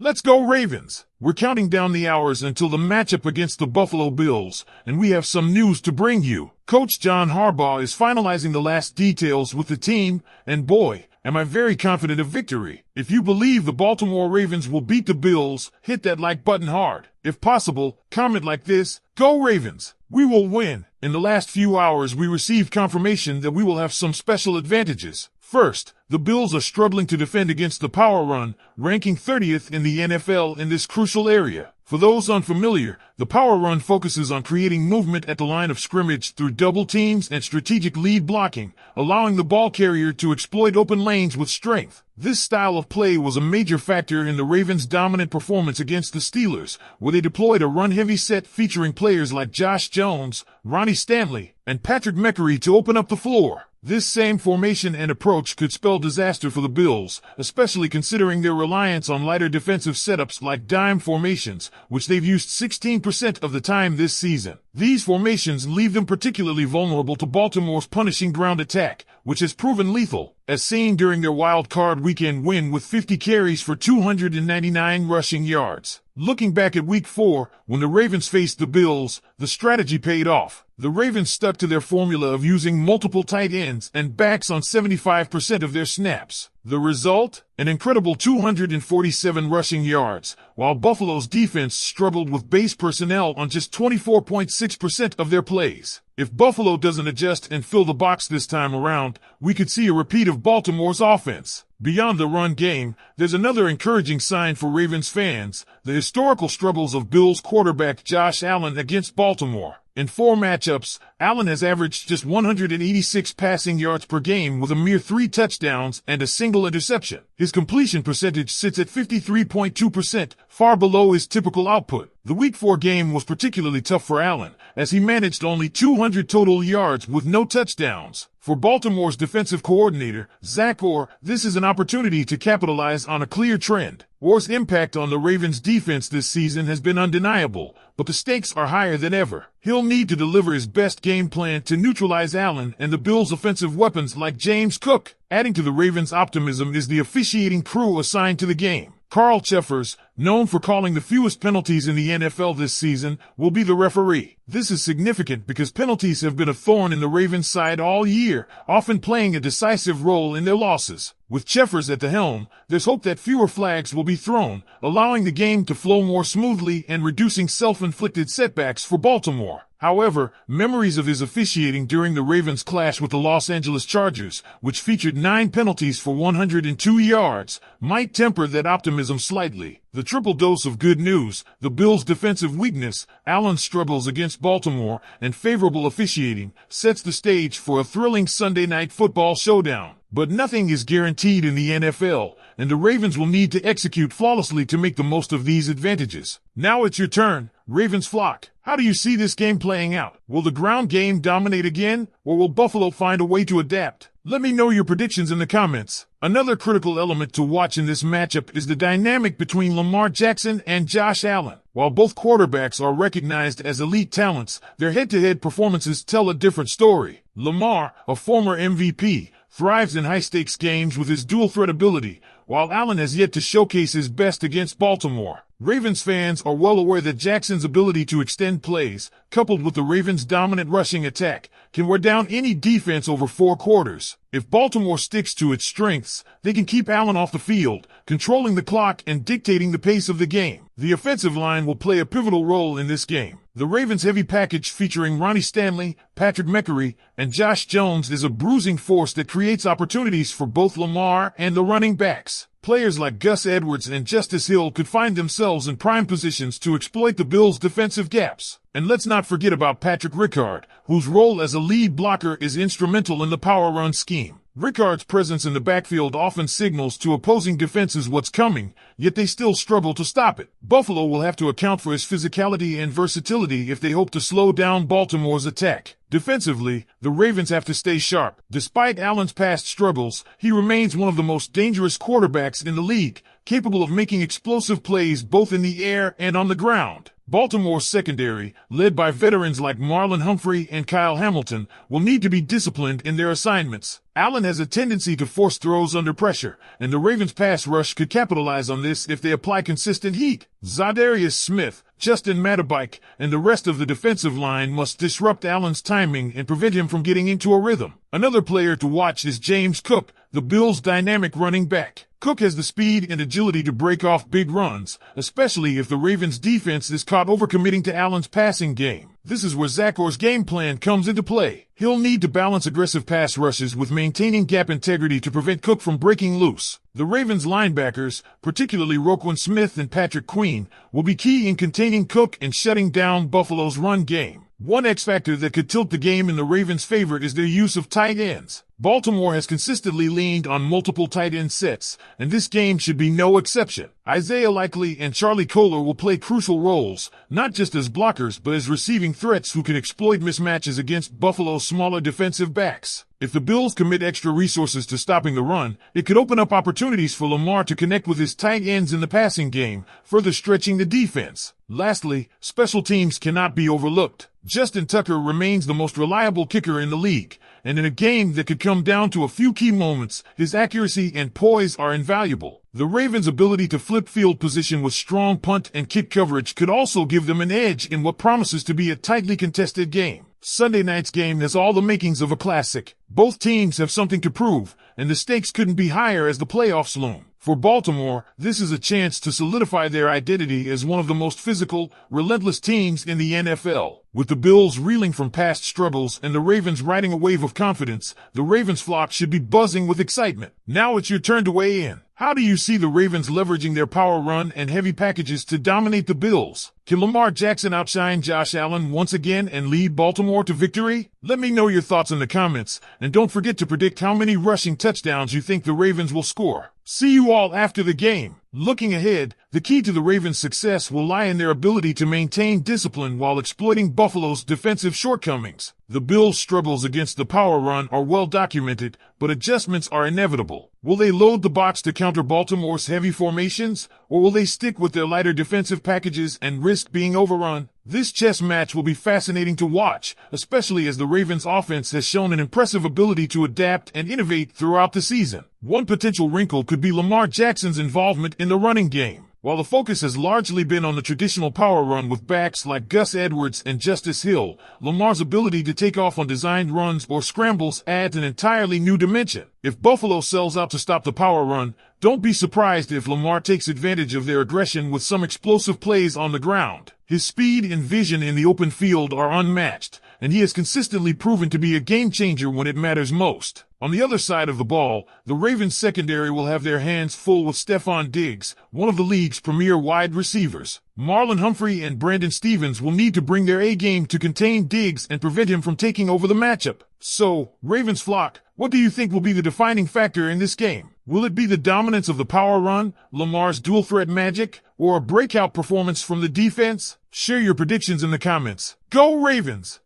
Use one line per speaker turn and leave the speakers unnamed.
Let's go Ravens! We're counting down the hours until the matchup against the Buffalo Bills, and we have some news to bring you. Coach John Harbaugh is finalizing the last details with the team, and boy, am I very confident of victory. If you believe the Baltimore Ravens will beat the Bills, hit that like button hard. If possible, comment like this: Go Ravens! We will win! In the last few hours we received confirmation that we will have some special advantages. First, the Bills are struggling to defend against the power run, ranking 30th in the NFL in this crucial area. For those unfamiliar, the power run focuses on creating movement at the line of scrimmage through double teams and strategic lead blocking, allowing the ball carrier to exploit open lanes with strength. This style of play was a major factor in the Ravens' dominant performance against the Steelers, where they deployed a run-heavy set featuring players like Josh Jones, Ronnie Stanley, and Patrick McCree to open up the floor. This same formation and approach could spell disaster for the Bills, especially considering their reliance on lighter defensive setups like dime formations, which they've used 16% of the time this season. These formations leave them particularly vulnerable to Baltimore's punishing ground attack, which has proven lethal, as seen during their wild card weekend win with 50 carries for 299 rushing yards. Looking back at Week 4, when the Ravens faced the Bills, the strategy paid off. The Ravens stuck to their formula of using multiple tight ends and backs on 75% of their snaps. The result? An incredible 247 rushing yards, while Buffalo's defense struggled with base personnel on just 24.6% of their plays. If Buffalo doesn't adjust and fill the box this time around, we could see a repeat of Baltimore's offense. Beyond the run game, there's another encouraging sign for Ravens fans: the historical struggles of Bills quarterback Josh Allen against Baltimore. In 4 matchups, Allen has averaged just 186 passing yards per game with a mere 3 touchdowns and a single interception. His completion percentage sits at 53.2%, far below his typical output. The Week 4 game was particularly tough for Allen, as he managed only 200 total yards with no touchdowns. For Baltimore's defensive coordinator, Zach Orr, this is an opportunity to capitalize on a clear trend. Orr's impact on the Ravens' defense this season has been undeniable, but the stakes are higher than ever. He'll need to deliver his best game plan to neutralize Allen and the Bills' offensive weapons like James Cook. Adding to the Ravens' optimism is the officiating crew assigned to the game. Carl Cheffers, known for calling the fewest penalties in the NFL this season, will be the referee. This is significant because penalties have been a thorn in the Ravens' side all year, often playing a decisive role in their losses. With Cheffers at the helm, there's hope that fewer flags will be thrown, allowing the game to flow more smoothly and reducing self-inflicted setbacks for Baltimore. However, memories of his officiating during the Ravens' clash with the Los Angeles Chargers, which featured 9 penalties for 102 yards, might temper that optimism slightly. The triple dose of good news: the Bills' defensive weakness, Allen's struggles against Baltimore, and favorable officiating, sets the stage for a thrilling Sunday night football showdown. But nothing is guaranteed in the NFL, and the Ravens will need to execute flawlessly to make the most of these advantages. Now it's your turn, Ravens flock. How do you see this game playing out? Will the ground game dominate again, or will Buffalo find a way to adapt? Let me know your predictions in the comments. Another critical element to watch in this matchup is the dynamic between Lamar Jackson and Josh Allen. While both quarterbacks are recognized as elite talents, their head-to-head performances tell a different story. Lamar, a former MVP, thrives in high-stakes games with his dual-threat ability, while Allen has yet to showcase his best against Baltimore. Ravens fans are well aware that Jackson's ability to extend plays, coupled with the Ravens' dominant rushing attack, can wear down any defense over 4 quarters. If Baltimore sticks to its strengths, they can keep Allen off the field, controlling the clock and dictating the pace of the game. The offensive line will play a pivotal role in this game. The Ravens' heavy package featuring Ronnie Stanley, Patrick McCree, and Josh Jones is a bruising force that creates opportunities for both Lamar and the running backs. Players like Gus Edwards and Justice Hill could find themselves in prime positions to exploit the Bills' defensive gaps. And let's not forget about Patrick Ricard, whose role as a lead blocker is instrumental in the power run scheme. Ricard's presence in the backfield often signals to opposing defenses what's coming, yet they still struggle to stop it. Buffalo will have to account for his physicality and versatility if they hope to slow down Baltimore's attack. Defensively, the Ravens have to stay sharp. Despite Allen's past struggles, he remains one of the most dangerous quarterbacks in the league, capable of making explosive plays both in the air and on the ground. Baltimore's secondary, led by veterans like Marlon Humphrey and Kyle Hamilton, will need to be disciplined in their assignments. Allen has a tendency to force throws under pressure, and the Ravens' pass rush could capitalize on this if they apply consistent heat. Zadarius Smith, Justin Matabike, and the rest of the defensive line must disrupt Allen's timing and prevent him from getting into a rhythm. Another player to watch is James Cook, the Bills' dynamic running back. Cook has the speed and agility to break off big runs, especially if the Ravens' defense is caught overcommitting to Allen's passing game. This is where Zach Orr's game plan comes into play. He'll need to balance aggressive pass rushes with maintaining gap integrity to prevent Cook from breaking loose. The Ravens' linebackers, particularly Roquan Smith and Patrick Queen, will be key in containing Cook and shutting down Buffalo's run game. One X factor that could tilt the game in the Ravens' favor is their use of tight ends. Baltimore has consistently leaned on multiple tight end sets, and this game should be no exception. Isaiah Likely and Charlie Kolar will play crucial roles, not just as blockers but as receiving threats who can exploit mismatches against Buffalo's smaller defensive backs. If the Bills commit extra resources to stopping the run, it could open up opportunities for Lamar to connect with his tight ends in the passing game, further stretching the defense. Lastly, special teams cannot be overlooked. Justin Tucker remains the most reliable kicker in the league, and in a game that could come down to a few key moments, his accuracy and poise are invaluable. The Ravens' ability to flip field position with strong punt and kick coverage could also give them an edge in what promises to be a tightly contested game. Sunday night's game has all the makings of a classic. Both teams have something to prove, and the stakes couldn't be higher as the playoffs loom. For Baltimore, this is a chance to solidify their identity as one of the most physical, relentless teams in the NFL. With the Bills reeling from past struggles and the Ravens riding a wave of confidence, the Ravens flock should be buzzing with excitement. Now it's your turn to weigh in. How do you see the Ravens leveraging their power run and heavy packages to dominate the Bills? Can Lamar Jackson outshine Josh Allen once again and lead Baltimore to victory? Let me know your thoughts in the comments, and don't forget to predict how many rushing touchdowns you think the Ravens will score. See you all after the game. Looking ahead, the key to the Ravens' success will lie in their ability to maintain discipline while exploiting Buffalo's defensive shortcomings. The Bills' struggles against the power run are well documented, but adjustments are inevitable. Will they load the box to counter Baltimore's heavy formations, or will they stick with their lighter defensive packages and risk being overrun? This chess match will be fascinating to watch, especially as the Ravens' offense has shown an impressive ability to adapt and innovate throughout the season. One potential wrinkle could be Lamar Jackson's involvement in the running game. While the focus has largely been on the traditional power run with backs like Gus Edwards and Justice Hill, Lamar's ability to take off on designed runs or scrambles adds an entirely new dimension. If Buffalo sells out to stop the power run, don't be surprised if Lamar takes advantage of their aggression with some explosive plays on the ground. His speed and vision in the open field are unmatched, and he has consistently proven to be a game changer when it matters most. On the other side of the ball, the Ravens secondary will have their hands full with Stephon Diggs, one of the league's premier wide receivers. Marlon Humphrey and Brandon Stevens will need to bring their A-game to contain Diggs and prevent him from taking over the matchup. So, Ravens flock, what do you think will be the defining factor in this game? Will it be the dominance of the power run, Lamar's dual-threat magic, or a breakout performance from the defense? Share your predictions in the comments. Go Ravens!